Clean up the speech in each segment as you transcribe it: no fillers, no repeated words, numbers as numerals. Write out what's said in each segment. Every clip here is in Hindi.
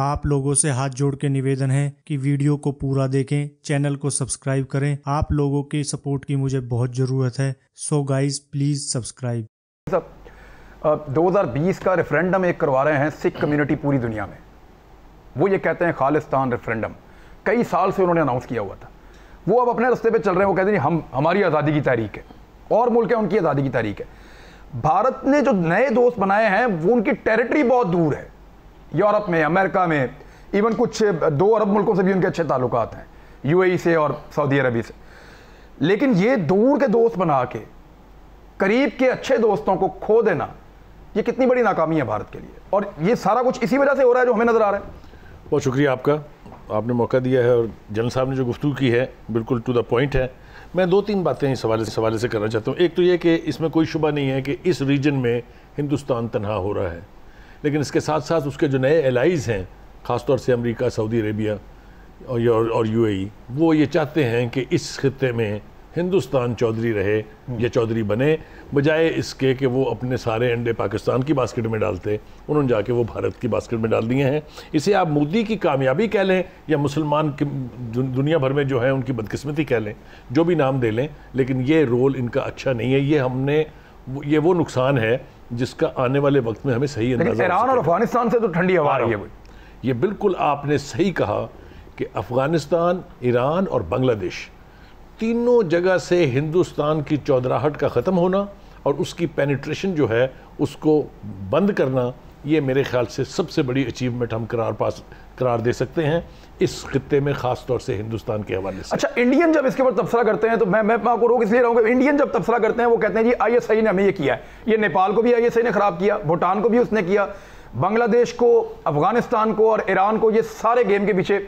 आप लोगों से हाथ जोड़ के निवेदन है कि वीडियो को पूरा देखें, चैनल को सब्सक्राइब करें। आप लोगों की सपोर्ट की मुझे बहुत ज़रूरत है। So guys please subscribe. 2020 का रेफरेंडम एक करवा रहे हैं सिख कम्युनिटी पूरी दुनिया में। वो ये कहते हैं खालिस्तान रेफरेंडम। कई साल से उन्होंने अनाउंस किया हुआ था। वो अब अपने रास्ते पे चल रहे हैं। वो कहते हैं हमारी आज़ादी की तारीख है और मुल्क है उनकी आज़ादी की तारीख है। भारत ने जो नए दोस्त बनाए हैं वो उनकी टेरिटरी बहुत दूर है, यूरोप में, अमेरिका में, इवन कुछ 2 अरब मुल्कों से भी उनके अच्छे ताल्लुकात हैं, यूएई से और सऊदी अरबी से। लेकिन ये दूर के दोस्त बना के करीब के अच्छे दोस्तों को खो देना, ये कितनी बड़ी नाकामी है भारत के लिए। और ये सारा कुछ इसी वजह से हो रहा है जो हमें नजर आ रहा है। बहुत शुक्रिया आपका, आपने मौका दिया है और जनरल साहब ने जो गुफ्तगू की है बिल्कुल टू द पॉइंट है। मैं 2-3 बातें इस हवाले से करना चाहता हूँ। एक तो ये कि इसमें कोई शुबा नहीं है कि इस रीजन में हिंदुस्तान तनहा हो रहा है, लेकिन इसके साथ साथ उसके जो नए एलाइज़ हैं, ख़ासतौर से अमेरिका, सऊदी अरेबिया और यूएई, वो ये चाहते हैं कि इस खित्ते में हिंदुस्तान चौधरी रहे या चौधरी बने, बजाय इसके कि वो अपने सारे अंडे पाकिस्तान की बास्केट में डालते। उन्होंने जाके वो भारत की बास्केट में डाल दिए हैं। इसे आप मोदी की कामयाबी कह लें या मुसलमान की दुनिया भर में जो है उनकी बदकिस्मती कह लें, जो भी नाम दे लें, लेकिन ये रोल इनका अच्छा नहीं है। ये वो नुकसान है जिसका आने वाले वक्त में हमें सही अंदाजा। ईरान और अफगानिस्तान से तो ठंडी हवा आ रही है। ये बिल्कुल आपने सही कहा कि अफगानिस्तान, ईरान और बांग्लादेश, तीनों जगह से हिंदुस्तान की चौधराहट का ख़त्म होना और उसकी पेनिट्रेशन जो है उसको बंद करना, ये मेरे ख्याल से सबसे बड़ी अचीवमेंट हम करार दे सकते हैं इस खित्ते में, ख़ास तौर से हिंदुस्तान के हवाले से। अच्छा, इंडियन जब इसके ऊपर तबसरा करते हैं तो मैं आपको रोक इसलिए रहा हूँ कि इंडियन जब तबसरा करते हैं वो कहते हैं जी आईएसआई ने हमें ये किया है। ये नेपाल को भी आईएसआई ने ख़राब किया, भूटान को भी उसने किया, बांग्लादेश को, अफगानिस्तान को और ईरान को, ये सारे गेम के पीछे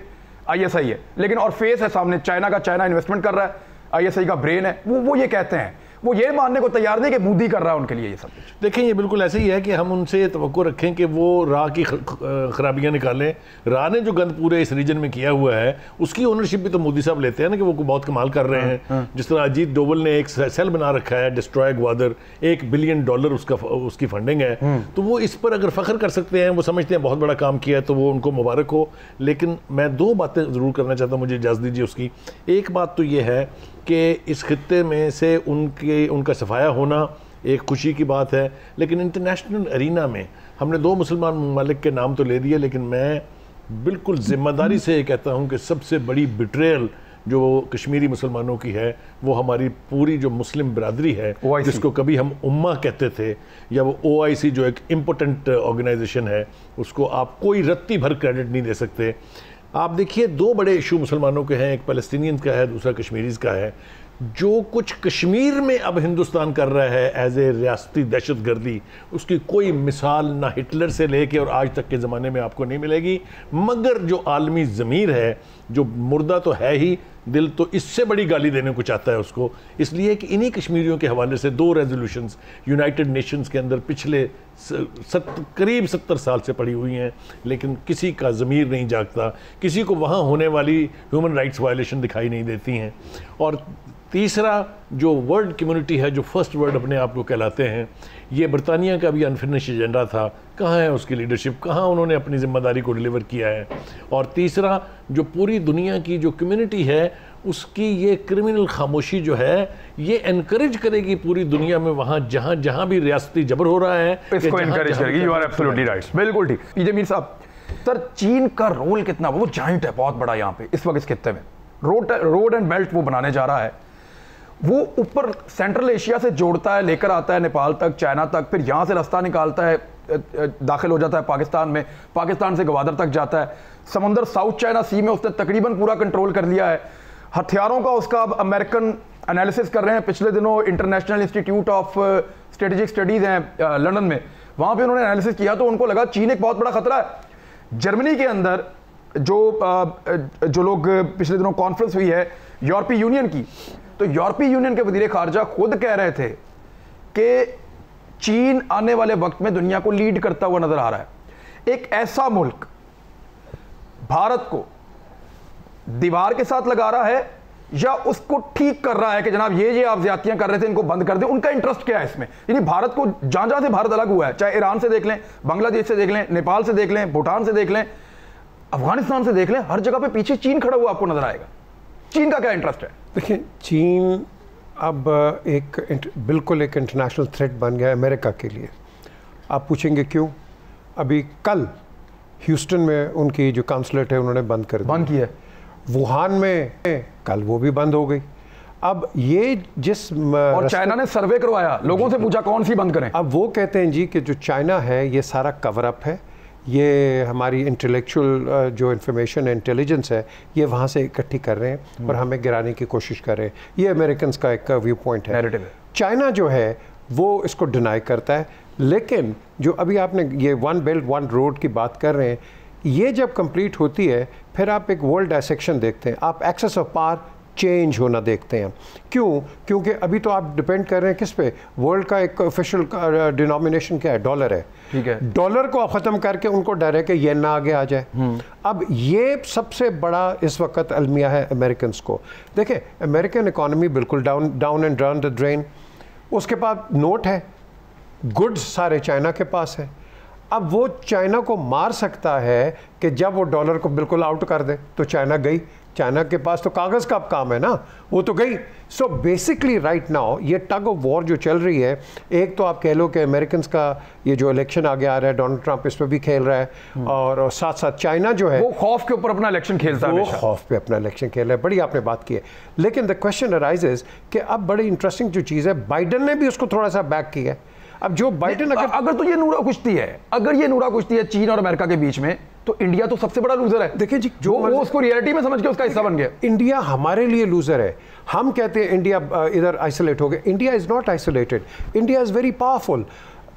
आईएसआई है। लेकिन और फेस है सामने चाइना का, चाइना इन्वेस्टमेंट कर रहा है, आईएसआई का ब्रेन है। वो ये कहते हैं, वो ये मानने को तैयार नहीं कि मोदी कर रहा है उनके लिए ये सब कुछ। देखें, ये बिल्कुल ऐसे ही है कि हम उनसे तवक्को रखें कि वो राह की खराबियां निकालें। राह ने जो गंद पूरे इस रीजन में किया हुआ है उसकी ओनरशिप भी तो मोदी साहब लेते हैं ना, कि वो बहुत कमाल कर रहे हैं। जिस तरह अजीत डोवल ने एक सेल बना रखा है, डिस्ट्रॉय ग्वादर, $1 बिलियन उसकी फंडिंग है। तो वो इस पर अगर फख्र कर सकते हैं, वो समझते हैं बहुत बड़ा काम किया है, तो वो उनको मुबारक हो। लेकिन मैं 2 बातें ज़रूर करना चाहता हूँ, मुझे इजाज़त दीजिए उसकी। एक बात तो ये है कि इस खित्ते में से उनका सफाया होना एक खुशी की बात है, लेकिन इंटरनेशनल अरीना में हमने 2 मुसलमान ममालिक के नाम तो ले दिए, लेकिन मैं बिल्कुल ज़िम्मेदारी से ये कहता हूँ कि सबसे बड़ी बिट्रेयल जो कश्मीरी मुसलमानों की है वो हमारी पूरी जो मुस्लिम बिरादरी है, जिसको कभी हम उम्मा कहते थे, या वो OIC जो एक इम्पोर्टेंट ऑर्गेनाइजेशन है, उसको आप कोई रत्ती भर क्रेडिट नहीं दे सकते। आप देखिए 2 बड़े इशू मुसलमानों के हैं, एक पैलेस्टीनियंस का है, दूसरा कश्मीरीज़ का है। जो कुछ कश्मीर में अब हिंदुस्तान कर रहा है एज ए रियासती दहशतगर्दी, उसकी कोई मिसाल ना हिटलर से लेके और आज तक के ज़माने में आपको नहीं मिलेगी। मगर जो आलमी ज़मीर है, जो मुर्दा तो है ही, दिल तो इससे बड़ी गाली देने को चाहता है उसको। इसलिए कि इन्हीं कश्मीरियों के हवाले से 2 रेजोल्यूशंस यूनाइटेड नेशंस के अंदर पिछले करीब 70 साल से पड़ी हुई हैं, लेकिन किसी का ज़मीर नहीं जागता, किसी को वहाँ होने वाली ह्यूमन राइट्स वायलेशन दिखाई नहीं देती हैं। और तीसरा जो वर्ल्ड कम्युनिटी है, जो फर्स्ट वर्ल्ड अपने आप को कहलाते हैं, ये बरतानिया का भी अनफिनिश एजेंडा था। कहाँ है उसकी लीडरशिप, कहाँ उन्होंने अपनी जिम्मेदारी को डिलीवर किया है। और तीसरा जो पूरी दुनिया की जो कम्युनिटी है उसकी ये क्रिमिनल खामोशी जो है ये एनकरेज करेगी पूरी दुनिया में, वहाँ जहाँ जहाँ भी रियासती जबर हो रहा है इसको एनकरेज करेगी। यू आर एब्सोल्युटली राइट, बिल्कुल ठीक। पीजे मीर साहब, सर चीन का रोल कितना, वो जाइंट है बहुत बड़ा यहाँ पे इस वक्त इस खित्ते में। रोड एंड बेल्ट वो बनाने जा रहा है। वो ऊपर सेंट्रल एशिया से जोड़ता है, लेकर आता है नेपाल तक, चाइना तक, फिर यहाँ से रास्ता निकालता है, दाखिल हो जाता है पाकिस्तान में, पाकिस्तान से ग्वादर तक जाता है। समुंदर साउथ चाइना सी में उसने तकरीबन पूरा कंट्रोल कर लिया है। हथियारों का उसका अब अमेरिकन एनालिसिस कर रहे हैं। पिछले दिनों international institute of strategic studies हैं लंदन में, वहाँ पे उन्होंने एनालिसिस किया तो उनको लगा चीन एक बहुत बड़ा खतरा है। जर्मनी के अंदर जो लोग पिछले दिनों कॉन्फ्रेंस हुई है यूरोपीय यूनियन की, तो यूरोपीय यूनियन के वज़ीर ख़ारजा खुद कह रहे थे कि चीन आने वाले वक्त में दुनिया को लीड करता हुआ नजर आ रहा है। एक ऐसा मुल्क भारत को दीवार के साथ लगा रहा है या उसको ठीक कर रहा है कि जनाब ये आप ज्यादतियां कर रहे थे इनको बंद कर दें। उनका इंटरेस्ट क्या है इसमें? यानी भारत को जहां जहां से भारत अलग हुआ है, चाहे ईरान से देख लें, बांग्लादेश से देख लें, नेपाल से देख लें, भूटान से देख लें, अफगानिस्तान से देख लें, हर जगह पे पीछे चीन खड़ा हुआ आपको नजर आएगा। चीन का क्या इंटरेस्ट है? देखिए, चीन अब बिल्कुल एक इंटरनेशनल थ्रेट बन गया है अमेरिका के लिए। आप पूछेंगे क्यों? अभी कल ह्यूस्टन में उनकी जो काउंसलेट है उन्होंने बंद किया। वुहान में कल वो भी बंद हो गई। अब ये और चाइना ने सर्वे करवाया, लोगों से पूछा कौन सी बंद करें। अब वो कहते हैं जी कि जो चाइना है ये सारा कवर अप है, ये हमारी इंटेलेक्चुअल जो इन्फॉर्मेशन है, इंटेलिजेंस है, ये वहाँ से इकट्ठी कर रहे हैं और हमें गिराने की कोशिश कर रहे हैं। ये अमेरिकन का एक व्यू पॉइंट है। चाइना जो है वो इसको डिनाई करता है, लेकिन जो अभी आपने ये वन बेल्ट वन रोड की बात कर रहे हैं, ये जब कंप्लीट होती है फिर आप एक वर्ल्ड डायसेक्शन देखते हैं, आप एक्सेस ऑफ पावर चेंज होना देखते हैं। क्यों? क्योंकि अभी तो आप डिपेंड कर रहे हैं किस पे? वर्ल्ड का एक ऑफिशियल डिनोमिनेशन क्या है? डॉलर है। ठीक है, डॉलर को ख़त्म करके उनको डर है कि येन ना आगे आ जाए। अब ये सबसे बड़ा इस वक्त अलमिया है अमेरिकन को। देखें, अमेरिकन इकॉनमी बिल्कुल down and down the drain. उसके पास नोट है, गुड्स सारे चाइना के पास है। अब वो चाइना को मार सकता है कि जब वो डॉलर को बिल्कुल आउट कर दे, तो चाइना गई। चाइना के पास तो कागज़ का काम है ना, वो तो गई। सो बेसिकली राइट नाउ ये टग ऑफ वॉर जो चल रही है, एक तो आप कह लो कि अमेरिकन का ये जो इलेक्शन आगे आ रहा है, डोनाल्ड ट्रंप इस पर भी खेल रहा है, और साथ साथ चाइना जो है वो खौफ के ऊपर अपना इलेक्शन खेलता है, वो खौफ पे अपना इलेक्शन खेल रहा है। बड़ी आपने बात की है, लेकिन द क्वेश्चन अराइजेज कि अब बड़ी इंटरेस्टिंग जो चीज़ है, बाइडन ने भी उसको थोड़ा सा बैक किया है। अब जो बाइडन अगर तो ये नूरा कुश्ती है, अगर ये नूरा कुश्ती है चीन और अमेरिका के बीच में, तो इंडिया तो सबसे बड़ा लूजर है। देखिए जी, जो वो उसको रियलिटी में समझ के उसका हिस्सा बन गया। इंडिया हमारे लिए लूजर है। हम कहते हैं इंडिया इधर आइसोलेट हो गया। India is not isolated, India is very powerful.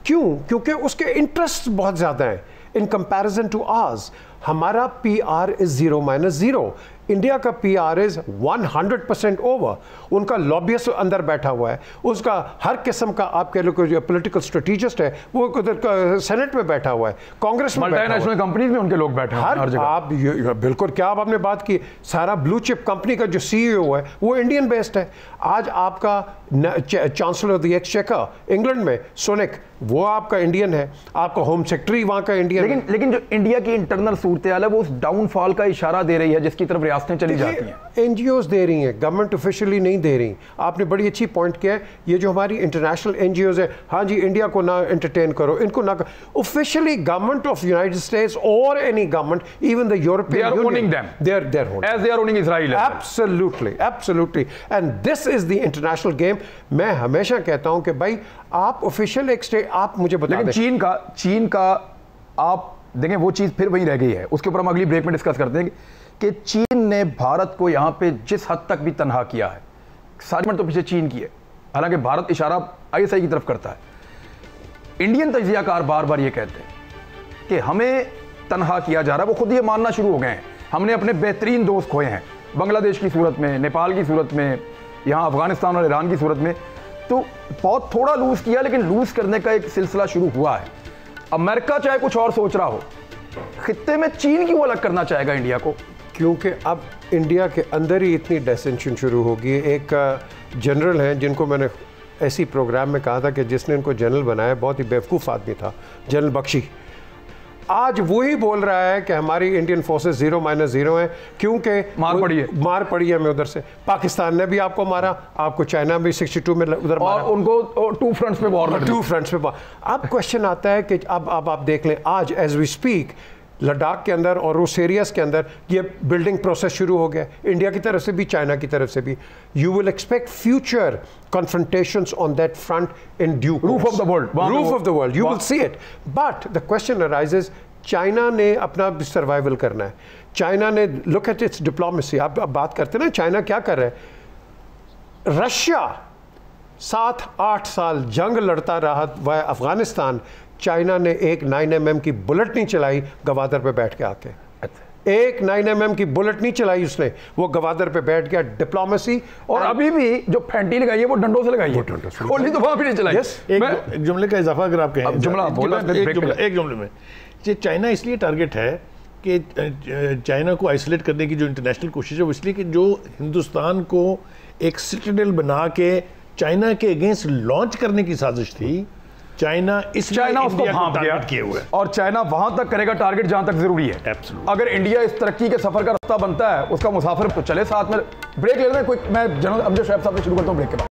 क्यों? क्योंकि उसके इंटरेस्ट बहुत ज्यादा हैं इन कंपैरिजन टू आवर्स। हमारा PR इज 0-0, इंडिया का PR इज 100% ओवर। उनका लॉबियस्ट अंदर बैठा हुआ है, उसका हर किस्म का आप कह लो जो पॉलिटिकल स्ट्रेटेजिस्ट है वो सेनेट में बैठा हुआ है, कांग्रेस में मल्टीनेशनल कंपनीज में उनके लोग बैठे हैं हर जगह। आप बिल्कुल क्या आपने बात की, सारा ब्लू चिप कंपनी का जो CEO है वो इंडियन बेस्ड है। आज आपका chancellor of the exchequer England में सोनिक, वो आपका इंडियन है। आपका होम सेक्रेटरी वहां का इंडियन। लेकिन जो इंडिया की इंटरनल सूरत हाल है वो उस डाउनफॉल का इशारा दे रही है जिसकी तरफ रियासतें चली जाती हैं। NGOs दे रही हैं, गवर्नमेंट ऑफिशियली नहीं दे रही। आपने बड़ी अच्छी पॉइंट किया है, ये जो हमारी इंटरनेशनल NGOs है, हाँ जी इंडिया को ना एंटरटेन करो, इनको ना officially government of United States और any government, even the European Union, owning them. they're owning as they are owning Israel. Absolutely, and this is the international game. मैं हमेशा कहता हूं कि भाई आप ऑफिशियल एक स्टेट, आप मुझे बता दें। चीन का आप देखें वो चीज फिर वहीं रह गई है, उसके ऊपर हम अगली ब्रेक में डिस्कस करते हैं कि चीन ने भारत को यहां पे जिस हद तक भी तनहा किया है, सारी मत तो पीछे चीन की है। हालांकि भारत इशारा ISI की तरफ करता है। इंडियन तजियाकार बार बार ये कहते हैं कि हमें तनहा किया जा रहा है, वो खुद ये मानना शुरू हो गए हैं। हमने अपने बेहतरीन दोस्त खोए हैं, बांग्लादेश की सूरत में, नेपाल की सूरत में, यहाँ अफगानिस्तान और ईरान की सूरत में। तो बहुत थोड़ा लूज किया, लेकिन लूज करने का एक सिलसिला शुरू हुआ है। अमेरिका चाहे कुछ और सोच रहा हो, खित्ते में चीन क्यों अलग करना चाहेगा इंडिया को? क्योंकि अब इंडिया के अंदर ही इतनी डिसेंशन शुरू होगी। एक जनरल हैं जिनको मैंने ऐसी प्रोग्राम में कहा था कि जिसने इनको जनरल बनाया बहुत ही बेवकूफ़ आदमी था, जनरल बख्शी। आज वही बोल रहा है कि हमारी इंडियन फोर्सेस 0-0 है, क्योंकि मार पड़ी है हमें उधर से। पाकिस्तान ने भी आपको मारा, आपको चाइना भी 62 में उधर मारा, उनको 2 फ्रंट्स पे वॉर, 2 फ्रंट्स पे। अब क्वेश्चन आता है कि अब आप देख लें, आज एज वी स्पीक लद्दाख के अंदर और उस एरियाज के अंदर ये बिल्डिंग प्रोसेस शुरू हो गया, इंडिया की तरफ से भी चाइना की तरफ से भी। You will expect future confrontations on that front in due course. Roof of the world. You will see it. But the question arises, China ने अपना सर्वाइवल करना है। चाइना ने look at its diplomacy. आप बात करते हैं ना चाइना क्या कर रहा है। रशिया 7-8 साल जंग लड़ता रहा वह अफगानिस्तान, चाइना ने एक 9mm की बुलेट नहीं चलाई गवादर पे बैठ के आके। एक 9mm की बुलेट नहीं चलाई उसने, वो गवादर पे बैठ गया। डिप्लोमेसी। और अभी भी जो फैंटी लगाई है वो डंडों से लगाई है, गोली तो वहां भी नहीं चलाई। एक जुमले का इजाफा अगर आप कहें, जुमला एक जुमले में, चाइना इसलिए टारगेट है कि चाइना को आइसोलेट करने की जो इंटरनेशनल कोशिश है वो इसलिए कि जो हिंदुस्तान को एक सिटाडेल बना के चाइना के अगेंस्ट लॉन्च करने की साजिश थी, चाइना उसको भांप गया किए हुए और चाइना वहां तक करेगा टारगेट जहां तक जरूरी है। Absolutely. अगर इंडिया इस तरक्की के सफर का रास्ता बनता है, उसका मुसाफिर तो चले साथ में। ब्रेक ले लेते हैं, कोई मैं जनरल अमजद शोएब साहब से शुरू करता हूं ब्रेक के बाद।